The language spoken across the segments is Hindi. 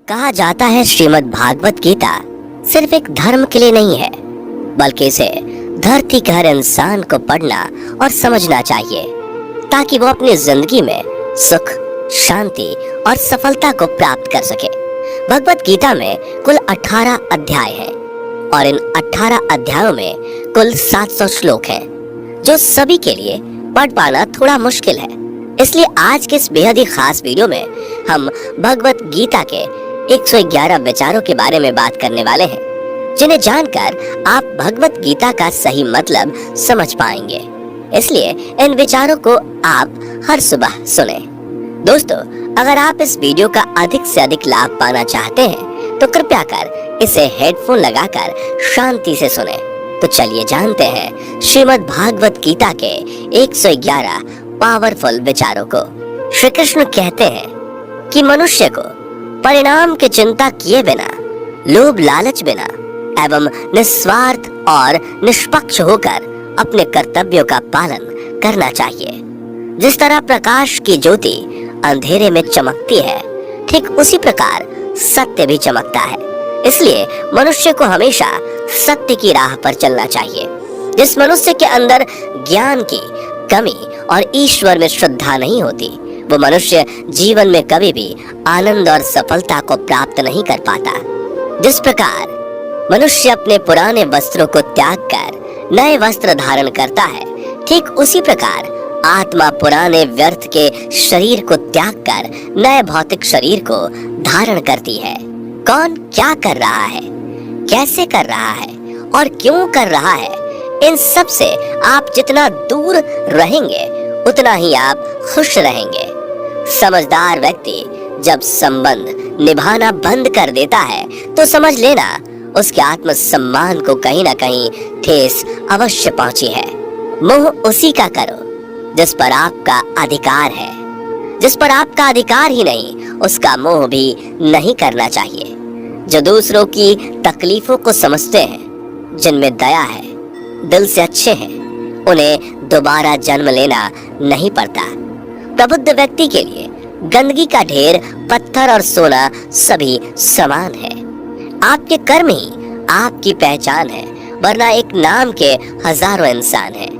कहा जाता है श्रीमद् भागवत गीता सिर्फ एक धर्म के लिए नहीं है, बल्कि इसे धरती के हर इंसान को पढ़ना और समझना चाहिए ताकि वो अपनी जिंदगी में सुख, शांति और सफलता को प्राप्त कर सके। भगवत गीता में कुल 18 अध्याय हैं और इन 18 अध्यायों में कुल 700 श्लोक हैं, जो सभी के लिए पढ़ पाना थोड़ा मुश्किल है। इसलिए आज के इस बेहद ही खास वीडियो में हम भगवत गीता के 111 विचारों के बारे में बात करने वाले हैं, जिन्हें जानकर आप भगवत गीता का सही मतलब समझ पाएंगे। इसलिए इन विचारों को आप हर सुबह सुने। दोस्तों, अगर आप इस वीडियो का अधिक से अधिक लाभ पाना चाहते हैं तो कृपया कर इसे हेडफोन लगाकर शांति से सुने। तो चलिए जानते हैं श्रीमद् भागवत गीता के 111 पावरफुल विचारों को। श्री कृष्ण कहते हैं कि मनुष्य को परिणाम की चिंता किए बिना, लोभ लालच बिना एवं निस्वार्थ और निष्पक्ष होकर अपने कर्तव्यों का पालन करना चाहिए। जिस तरह प्रकाश की ज्योति अंधेरे में चमकती है, ठीक उसी प्रकार सत्य भी चमकता है। इसलिए मनुष्य को हमेशा सत्य की राह पर चलना चाहिए। जिस मनुष्य के अंदर ज्ञान की कमी और ईश्वर में श्रद्धा नहीं होती, वो मनुष्य जीवन में कभी भी आनंद और सफलता को प्राप्त नहीं कर पाता। जिस प्रकार मनुष्य अपने पुराने वस्त्रों को त्याग कर नए वस्त्र धारण करता है, ठीक उसी प्रकार आत्मा पुराने व्यर्थ के शरीर को त्याग कर नए भौतिक शरीर को धारण करती है। कौन क्या कर रहा है, कैसे कर रहा है और क्यों कर रहा है, इन सब से आप जितना दूर रहेंगे उतना ही आप खुश रहेंगे। समझदार व्यक्ति जब संबंध निभाना बंद कर देता है तो समझ लेना उसके आत्म सम्मान को कहीं ना कहीं ठेस अवश्य पहुंची है। मोह उसी का करो जिस पर आपका अधिकार है। जिस पर आपका अधिकार ही नहीं, उसका मोह भी नहीं करना चाहिए। जो दूसरों की तकलीफों को समझते हैं, जिनमें दया है, दिल से अच्छे हैं, उन्हें दोबारा जन्म लेना नहीं पड़ता। प्रबुद्ध व्यक्ति के लिए गंदगी का ढेर, पत्थर और सोना सभी समान है। आपके कर्म ही आपकी पहचान है, वरना एक नाम के हजारों इंसान हैं।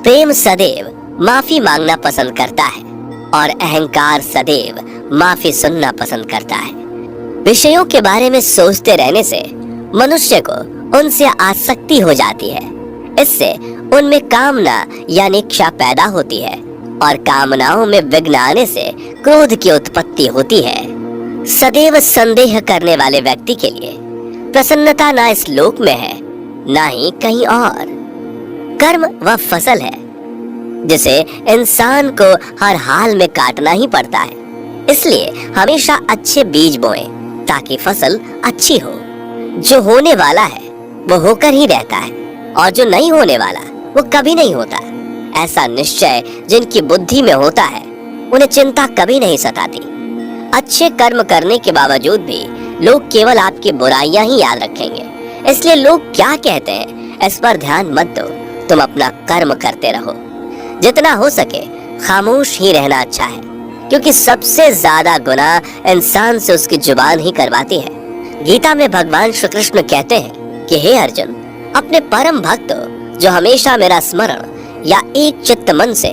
प्रेम सदैव माफी मांगना पसंद करता है और अहंकार सदैव माफी सुनना पसंद करता है। विषयों के बारे में सोचते रहने से मनुष्य को उनसे आसक्ति हो जाती है। इससे उनमें कामना यानी इच्छा पैदा होती है और कामनाओं में विघ्न आने से क्रोध की उत्पत्ति होती है। सदैव संदेह करने वाले व्यक्ति के लिए प्रसन्नता ना इस लोक में है, ना ही कहीं और। कर्म वह फसल है जिसे इंसान को हर हाल में काटना ही पड़ता है। इसलिए हमेशा अच्छे बीज बोएं ताकि फसल अच्छी हो। जो होने वाला है वो होकर ही रहता है और जो नहीं होने वाला वो कभी नहीं होता। ऐसा निश्चय जिनकी बुद्धि में होता है, उन्हें चिंता कभी नहीं सताती। अच्छे कर्म करने के बावजूद भी लोग केवल आपकी बुराइयां ही याद रखेंगे। इसलिए लोग क्या कहते हैं इस पर ध्यान मत दो, तुम अपना कर्म करते रहो। जितना हो सके खामोश ही रहना अच्छा है, क्योंकि सबसे ज्यादा गुनाह इंसान से उसकी जुबान ही करवाती है। गीता में भगवान श्री कृष्ण कहते हैं कि हे अर्जुन, अपने परम भक्त जो हमेशा मेरा स्मरण या एक चित्त मन से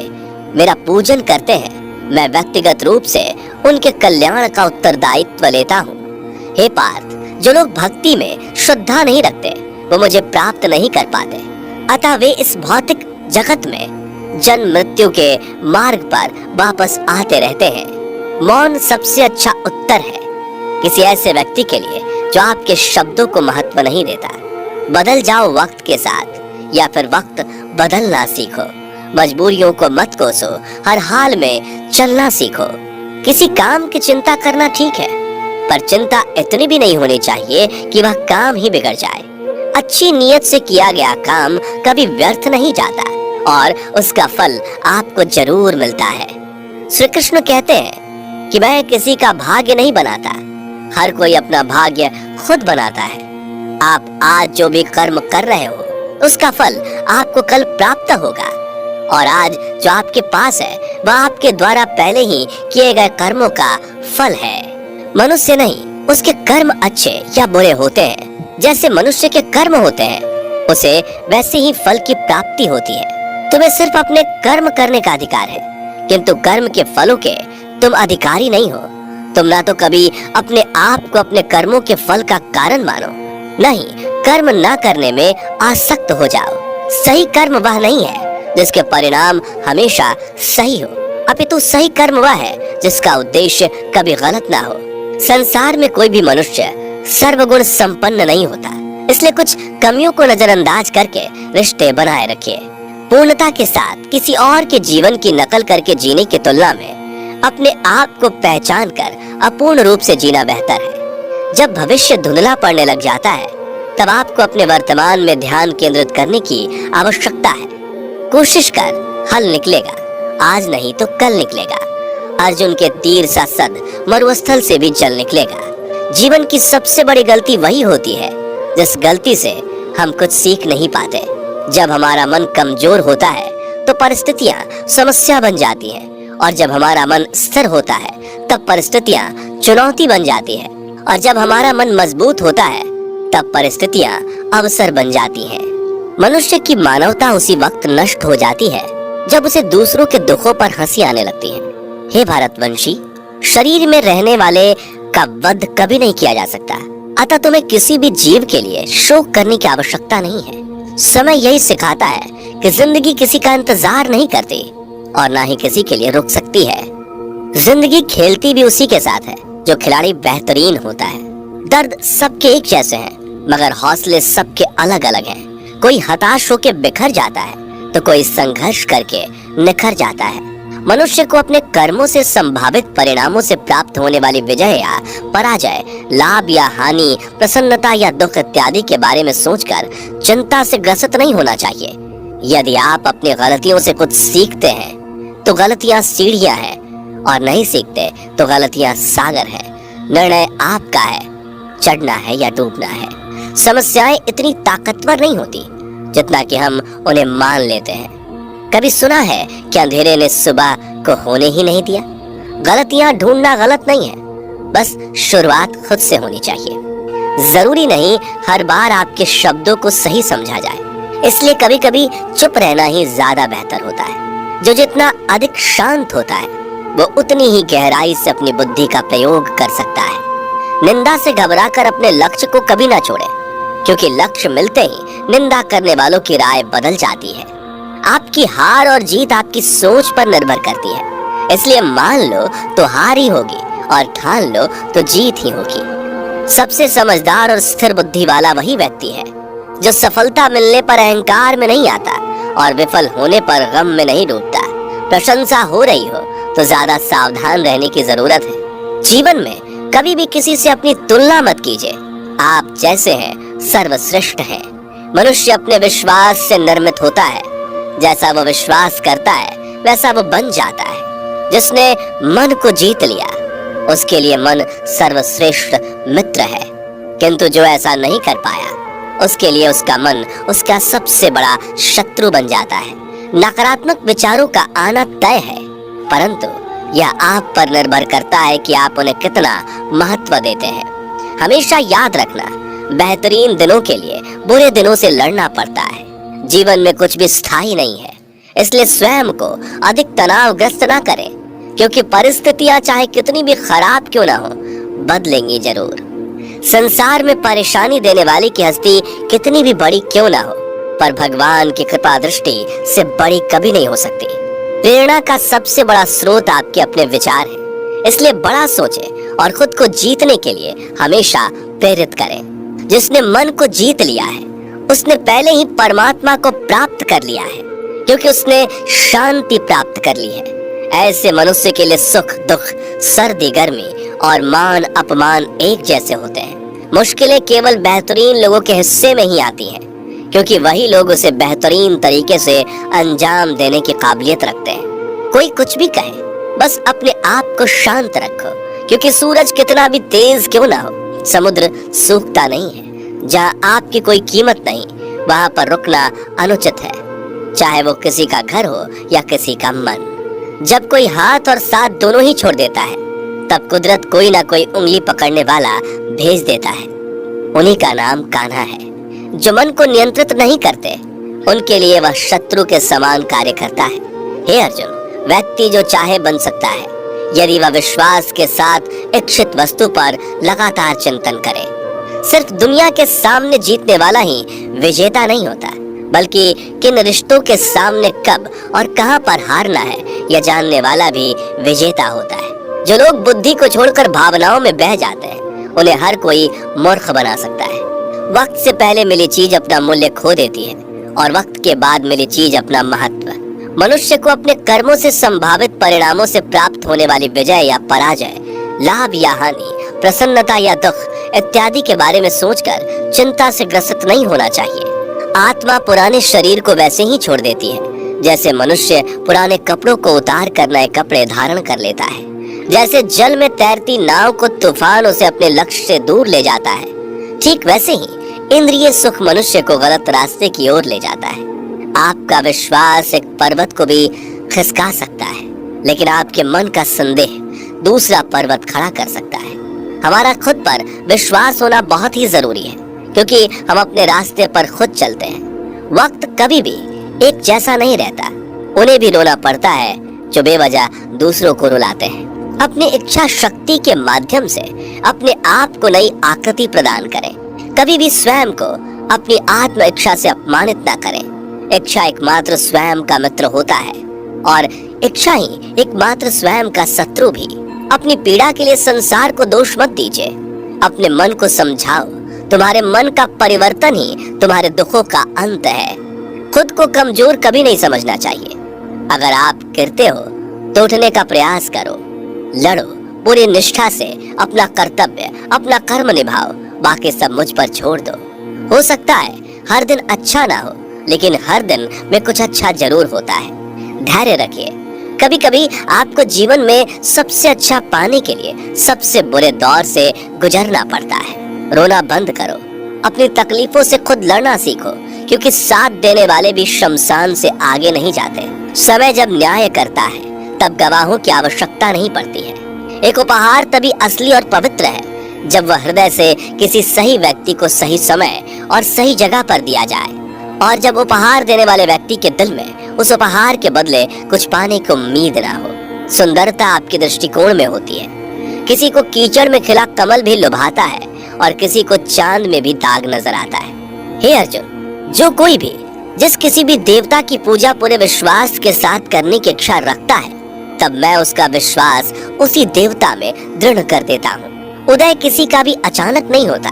मेरा पूजन करते हैं, मैं व्यक्तिगत रूप से उनके कल्याण का उत्तरदायित्व लेता हूँ। हे पार्थ, जो लोग भक्ति में श्रद्धा नहीं रखते वो मुझे प्राप्त नहीं कर पाते। अतः वे इस भौतिक जगत में जन्म मृत्यु के मार्ग पर वापस आते रहते हैं। मौन सबसे अच्छा उत्तर है किसी ऐसे व्यक्ति के लिए जो आपके शब्दों को महत्व नहीं देता। बदल जाओ वक्त के साथ या फिर वक्त बदलना सीखो। मजबूरियों को मत कोसो, हर हाल में चलना सीखो। किसी काम की चिंता करना ठीक है, पर चिंता इतनी भी नहीं होनी चाहिए कि वह काम ही बिगड़ जाए। अच्छी नीयत से किया गया काम कभी व्यर्थ नहीं जाता और उसका फल आपको जरूर मिलता है। श्री कृष्ण कहते हैं कि मैं किसी का भाग्य नहीं बनाता, हर कोई अपना भाग्य खुद बनाता है। आप आज जो भी कर्म कर रहे हो उसका फल आपको कल प्राप्त होगा, और आज जो आपके पास है वह आपके द्वारा पहले ही किए गए कर्मों का फल है। मनुष्य नहीं उसके कर्म अच्छे या बुरे होते हैं, जैसे मनुष्य के कर्म होते हैं, उसे वैसे ही फल की प्राप्ति होती है। तुम्हें सिर्फ अपने कर्म करने का अधिकार है, किंतु कर्म के फलों के तुम अधिकारी नहीं हो। तुम ना तो कभी अपने आप को अपने कर्मों के फल का कारण मानो, नहीं कर्म ना करने में आसक्त हो जाओ। सही कर्म वह नहीं है जिसके परिणाम हमेशा सही हो, अपितु सही कर्म वह है जिसका उद्देश्य कभी गलत ना हो। संसार में कोई भी मनुष्य सर्वगुण संपन्न नहीं होता, इसलिए कुछ कमियों को नजरअंदाज करके रिश्ते बनाए रखिए। पूर्णता के साथ किसी और के जीवन की नकल करके जीने की तुलना में अपने आप को पहचान कर अपूर्ण रूप से जीना बेहतर है। जब भविष्य धुंधला पड़ने लग जाता है, तब आपको अपने वर्तमान में ध्यान केंद्रित करने की आवश्यकता है। कोशिश कर, हल निकलेगा, आज नहीं तो कल निकलेगा। अर्जुन के तीर सा सद मरुस्थल से भी जल निकलेगा। जीवन की सबसे बड़ी गलती वही होती है जिस गलती से हम कुछ सीख नहीं पाते। जब हमारा मन कमजोर होता है तो परिस्थितियां समस्या बन जाती हैं, और जब हमारा मन स्थिर होता है तब परिस्थितियां चुनौती बन जाती है, और जब हमारा मन मजबूत होता है तब परिस्थितियां अवसर बन जाती हैं। मनुष्य की मानवता उसी वक्त नष्ट हो जाती है जब उसे दूसरों के दुखों पर हंसी आने लगती है। हे भारतवंशी, शरीर में रहने वाले का वध कभी नहीं किया जा सकता, अतः तुम्हें किसी भी जीव के लिए शोक करने की आवश्यकता नहीं है। समय यही सिखाता है कि जिंदगी किसी का इंतजार नहीं करती और ना ही किसी के लिए रुक सकती है। जिंदगी खेलती भी उसी के साथ है जो खिलाड़ी बेहतरीन होता है। दर्द सबके एक जैसे हैं, मगर हौसले सबके अलग अलग हैं। कोई हताश होकर बिखर जाता है तो कोई संघर्ष करके निखर जाता है। मनुष्य को अपने कर्मों से संभावित परिणामों से प्राप्त होने वाली विजय या पराजय, लाभ या हानि, प्रसन्नता या दुख इत्यादि के बारे में सोचकर चिंता से ग्रसित नहीं होना चाहिए। यदि आप अपनी गलतियों से कुछ सीखते हैं तो गलतियां सीढ़ियां हैं, और नहीं सीखते तो गलतियां सागर हैं। निर्णय आपका है, चढ़ना है या डूबना है। समस्याएं इतनी ताकतवर नहीं होती जितना कि हम उन्हें मान लेते हैं। कभी सुना है कि अंधेरे ने सुबह को होने ही नहीं दिया? गलतियां ढूंढना गलत नहीं है, बस शुरुआत खुद से होनी चाहिए। जरूरी नहीं हर बार आपके शब्दों को सही समझा जाए, इसलिए कभी कभी चुप रहना ही ज्यादा बेहतर होता है। जो जितना अधिक शांत होता है वो उतनी ही गहराई से अपनी बुद्धि का प्रयोग कर सकता है। निंदा से घबराकर अपने लक्ष्य को कभी ना छोड़े, क्योंकि लक्ष्य मिलते ही निंदा करने वालों की राय बदल जाती है। आपकी हार और जीत आपकी सोच पर निर्भर करती है, इसलिए मान लो तो हार ही होगी और ठान लो तो जीत ही होगी। सबसे समझदार और स्थिर बुद्धि वाला वही व्यक्ति है जो सफलता मिलने पर अहंकार में नहीं आता और विफल होने पर गम में नहीं डूबता। प्रशंसा हो रही हो तो ज्यादा सावधान रहने की जरूरत है। जीवन में कभी भी किसी से अपनी तुलना मत कीजिए। आप जैसे हैं सर्वश्रेष्ठ हैं। मनुष्य अपने विश्वास से निर्मित होता है, जैसा वो विश्वास करता है वैसा वो बन जाता है। जिसने मन को जीत लिया उसके लिए मन सर्वश्रेष्ठ मित्र है, किंतु जो ऐसा नहीं कर पाया उसके लिए उसका मन उसका सबसे बड़ा शत्रु बन जाता है। नकारात्मक विचारों का आना तय है, परंतु यह आप पर निर्भर करता है कि आप उन्हें कितना महत्व देते हैं। हमेशा याद रखना, बेहतरीन दिनों के लिए बुरे दिनों से लड़ना पड़ता है। जीवन में कुछ भी स्थायी नहीं है, इसलिए स्वयं को अधिक तनावग्रस्त ना करें, क्योंकि परिस्थितियां चाहे कितनी भी खराब क्यों ना हो, बदलेंगी जरूर। संसार में परेशानी देने वाली की हस्ती कितनी भी बड़ी क्यों ना हो, पर भगवान की कृपा दृष्टि से बड़ी कभी नहीं हो सकती। प्रेरणा का सबसे बड़ा स्रोत आपके अपने विचार हैं, इसलिए बड़ा सोचें और खुद को जीतने के लिए हमेशा प्रेरित करें। जिसने मन को जीत लिया है उसने पहले ही परमात्मा को प्राप्त कर लिया है, क्योंकि उसने शांति प्राप्त कर ली है। ऐसे मनुष्य के लिए सुख दुख, सर्दी गर्मी और मान अपमान एक जैसे होते हैं। मुश्किलें केवल बेहतरीन लोगों के हिस्से में ही आती हैं, क्योंकि वही लोग उसे बेहतरीन तरीके से अंजाम देने की काबिलियत रखते हैं। कोई कुछ भी कहे, बस अपने आप को शांत रखो, क्योंकि सूरज कितना भी तेज क्यों ना हो, समुद्र सूखता नहीं है। जहाँ आपकी कोई कीमत नहीं, वहाँ पर रुकना अनुचित है, चाहे वो किसी का घर हो या किसी का मन। जब कोई हाथ और साथ दोनों ही छोड़ देता है तब कुदरत कोई ना कोई उंगली पकड़ने वाला भेज देता है। उन्हीं का नाम कान्हा है। जो मन को नियंत्रित नहीं करते, उनके लिए वह शत्रु के समान कार्य करता है। हे अर्जुन, व्यक्ति जो चाहे बन सकता है यदि वह विश्वास के साथ इच्छित वस्तु पर लगातार चिंतन करे। सिर्फ दुनिया के सामने जीतने वाला ही विजेता नहीं होता, बल्कि किन रिश्तों के सामने कब और कहां पर हारना है यह जानने वाला भी विजेता होता है। जो लोग बुद्धि को छोड़कर भावनाओं में बह जाते हैं, उन्हें हर कोई मूर्ख बना सकता है। वक्त से पहले मिली चीज अपना मूल्य खो देती है और वक्त के बाद मिली चीज अपना महत्व। मनुष्य को अपने कर्मों से संभावित परिणामों से प्राप्त होने वाली विजय या पराजय, लाभ या हानि, प्रसन्नता या दुख इत्यादि के बारे में सोचकर चिंता से ग्रसित नहीं होना चाहिए। आत्मा पुराने शरीर को वैसे ही छोड़ देती है जैसे मनुष्य पुराने कपड़ों को उतार कर नए कपड़े धारण कर लेता है। जैसे जल में तैरती नाव को तूफान उसे अपने लक्ष्य से दूर ले जाता है, ठीक वैसे ही इंद्रिय सुख मनुष्य को गलत रास्ते की ओर ले जाता है। आपका विश्वास एक पर्वत को भी खिसका सकता है, लेकिन आपके मन का संदेह दूसरा पर्वत खड़ा कर सकता है। हमारा खुद पर विश्वास होना बहुत ही जरूरी है, क्योंकि हम अपने रास्ते पर खुद चलते हैं। वक्त कभी भी एक जैसा नहीं रहता। उन्हें भी रोना पड़ता है जो बेवजह दूसरों को रुलाते हैं। अपनी इच्छा शक्ति के माध्यम से अपने आप को नई आकृति प्रदान करें। कभी भी स्वयं को अपनी आत्म इच्छा से अपमानित ना करें। इच्छा एकमात्र स्वयं का मित्र होता है और इच्छा ही एकमात्र स्वयं का शत्रु भी। अपनी पीड़ा के लिए संसार को दोष मत दीजिए। अपने मन को समझाओ, तुम्हारे मन का परिवर्तन ही तुम्हारे दुखों का अंत है। खुद को कमजोर कभी नहीं समझना चाहिए। अगर आप गिरते हो तो उठने का प्रयास करो, लड़ो पूरी निष्ठा से अपना कर्तव्य, अपना कर्म निभाओ, बाकी सब मुझ पर छोड़ दो। हो सकता है हर दिन अच्छा ना हो, लेकिन हर दिन में कुछ अच्छा जरूर होता है। धैर्य रखिए। कभी कभी आपको जीवन में सबसे अच्छा पाने के लिए सबसे बुरे दौर से गुजरना पड़ता है। रोना बंद करो, अपनी तकलीफों से खुद लड़ना सीखो, क्योंकि साथ देने वाले भी शमशान से आगे नहीं जाते। समय जब न्याय करता है तब गवाहों की आवश्यकता नहीं पड़ती है। एक उपहार तभी असली और पवित्र है जब वह हृदय से किसी सही व्यक्ति को सही समय और सही जगह पर दिया जाए, और जब उपहार देने वाले व्यक्ति के दिल में उस उपहार के बदले कुछ पाने की उम्मीद ना हो। सुंदरता आपके दृष्टिकोण में होती है। किसी को कीचड़ में खिला कमल भी लुभाता है और किसी को चांद में भी दाग नजर आता है। हे अर्जुन, जो कोई भी जिस किसी भी देवता की पूजा पूरे विश्वास के साथ करने की इच्छा रखता है, तब मैं उसका विश्वास उसी देवता में दृढ़ कर देता हूँ। उदय किसी का भी अचानक नहीं होता।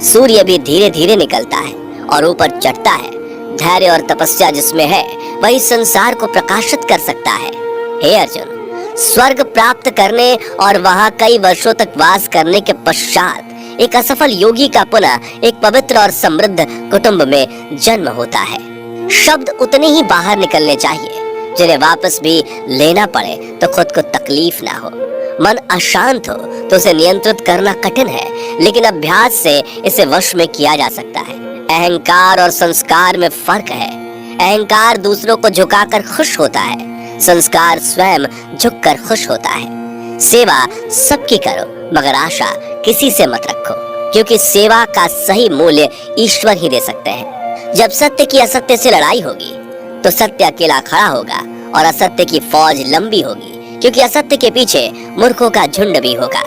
सूर्य भी धीरे धीरे निकलता है और ऊपर चढ़ता है। धैर्य और तपस्या जिसमें है वही संसार को प्रकाशित कर सकता है। हे अर्जुन, स्वर्ग प्राप्त करने और वहाँ कई वर्षों तक वास करने के पश्चात एक असफल योगी का पुनः एक पवित्र और समृद्ध कुटुंब में जन्म होता है। शब्द उतने ही बाहर निकलने चाहिए जिन्हें वापस भी लेना पड़े तो खुद को तकलीफ ना हो। मन अशांत हो तो उसे नियंत्रित करना कठिन है, लेकिन अभ्यास से इसे वश में किया जा सकता है। अहंकार और संस्कार में फर्क है। अहंकार दूसरों को झुकाकर खुश होता है, संस्कार स्वयं झुककर खुश होता है। सेवा सबकी करो, मगर आशा किसी से मत रखो, क्योंकि सेवा का सही मूल्य ईश्वर ही दे सकते हैं। जब सत्य की असत्य से लड़ाई होगी तो सत्य अकेला खड़ा होगा और असत्य की फौज लंबी होगी, क्योंकि असत्य के पीछे मूर्खों का झुंड भी होगा।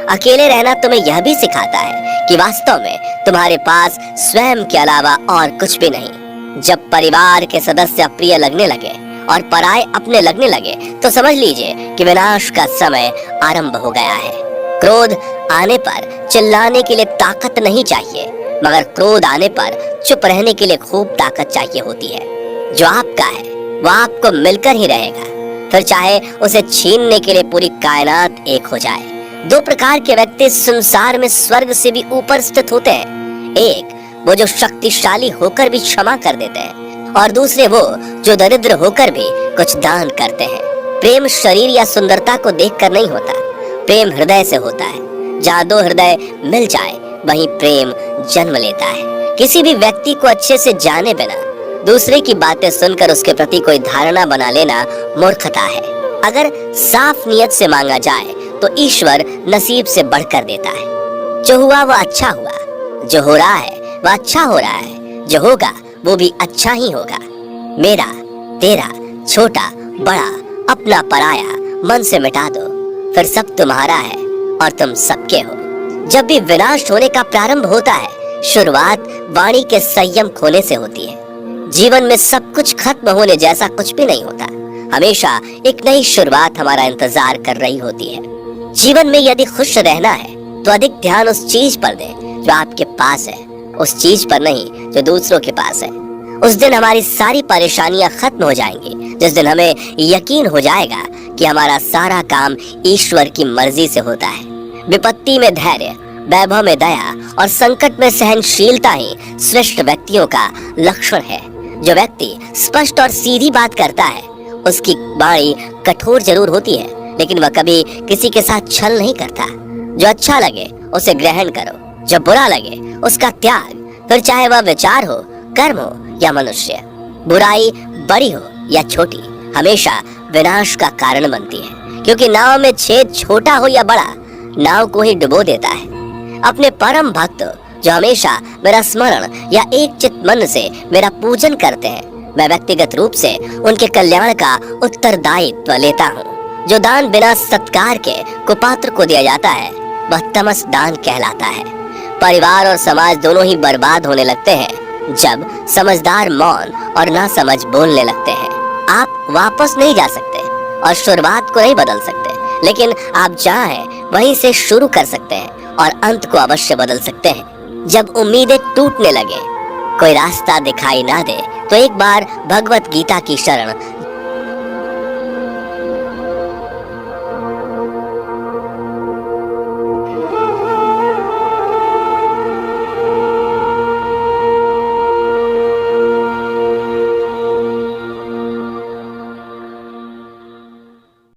अकेले रहना तुम्हें यह भी सिखाता है कि वास्तव में तुम्हारे पास स्वयं के अलावा और कुछ भी नहीं। जब परिवार के सदस्य अप्रिय लगने लगे और पराये अपने लगने लगे तो समझ लीजिए कि विनाश का समय आरंभ हो गया है। क्रोध आने पर चिल्लाने के लिए ताकत नहीं चाहिए, मगर क्रोध आने पर चुप रहने के लिए खूब ताकत चाहिए होती है। जो आपका है वह आपको मिलकर ही रहेगा, फिर चाहे उसे छीनने के लिए पूरी कायनात एक हो जाए। दो प्रकार के व्यक्ति संसार में स्वर्ग से भी ऊपर स्थित होते हैं। एक वो जो शक्तिशाली होकर भी क्षमा कर देते हैं, और दूसरे वो जो दरिद्र होकर भी कुछ दान करते हैं। प्रेम शरीर या सुंदरता को देखकर नहीं होता, प्रेम हृदय से होता है। जहाँ दो हृदय मिल जाए वहीं प्रेम जन्म लेता है। किसी भी व्यक्ति को अच्छे से जाने बिना दूसरे की बातें सुनकर उसके प्रति कोई धारणा बना लेना मूर्खता है। अगर साफ नियत से मांगा जाए तो ईश्वर नसीब से बढ़कर देता है। जो हुआ वो अच्छा हुआ, जो हो रहा है वह अच्छा हो रहा है, जो होगा वो भी अच्छा ही होगा। मेरा, तेरा, छोटा, बड़ा, अपना, पराया मन से मिटा दो, फिर सब तुम्हारा है और तुम सबके हो। जब भी विनाश होने का प्रारंभ होता है, शुरुआत वाणी के संयम खोने से होती है। जीवन में सब कुछ खत्म होने जैसा कुछ भी नहीं होता। हमेशा एक नई शुरुआत हमारा इंतजार कर रही होती है। जीवन में यदि खुश रहना है तो अधिक ध्यान उस चीज पर दें जो आपके पास है, उस चीज पर नहीं जो दूसरों के पास है। उस दिन हमारी सारी परेशानियां खत्म हो जाएंगी, जिस दिन हमें यकीन हो जाएगा कि हमारा सारा काम ईश्वर की मर्जी से होता है। विपत्ति में धैर्य, वैभव में दया और संकट में सहनशीलता ही श्रेष्ठ व्यक्तियों का लक्षण है। जो व्यक्ति स्पष्ट और सीधी बात करता है, उसकी वाणी कठोर जरूर होती है, लेकिन वह कभी किसी के साथ छल नहीं करता। जो अच्छा लगे उसे ग्रहण करो, जो बुरा लगे उसका त्याग, फिर चाहे वह विचार हो, कर्म हो या मनुष्य। बुराई बड़ी हो या छोटी हमेशा विनाश का कारण बनती है, क्योंकि नाव में छेद छोटा हो या बड़ा, नाव को ही डुबो देता है। अपने परम भक्त जो हमेशा मेरा स्मरण या एक चित्त मन से मेरा पूजन करते हैं, मैं व्यक्तिगत रूप से उनके कल्याण का उत्तरदायित्व लेता हूँ। जो दान बिना सत्कार के कुपात्र को दिया जाता है वह तमस दान कहलाता है। परिवार और समाज दोनों ही बर्बाद होने लगते हैं जब समझदार मौन और नासमझ बोलने लगते हैं। आप वापस नहीं जा सकते और शुरुआत को नहीं बदल सकते, लेकिन आप चाहें वहीं से शुरू कर सकते हैं और अंत को अवश्य बदल सकते हैं। जब उम्मीदें टूटने लगे, कोई रास्ता दिखाई ना दे, तो एक बार भगवत गीता की शरण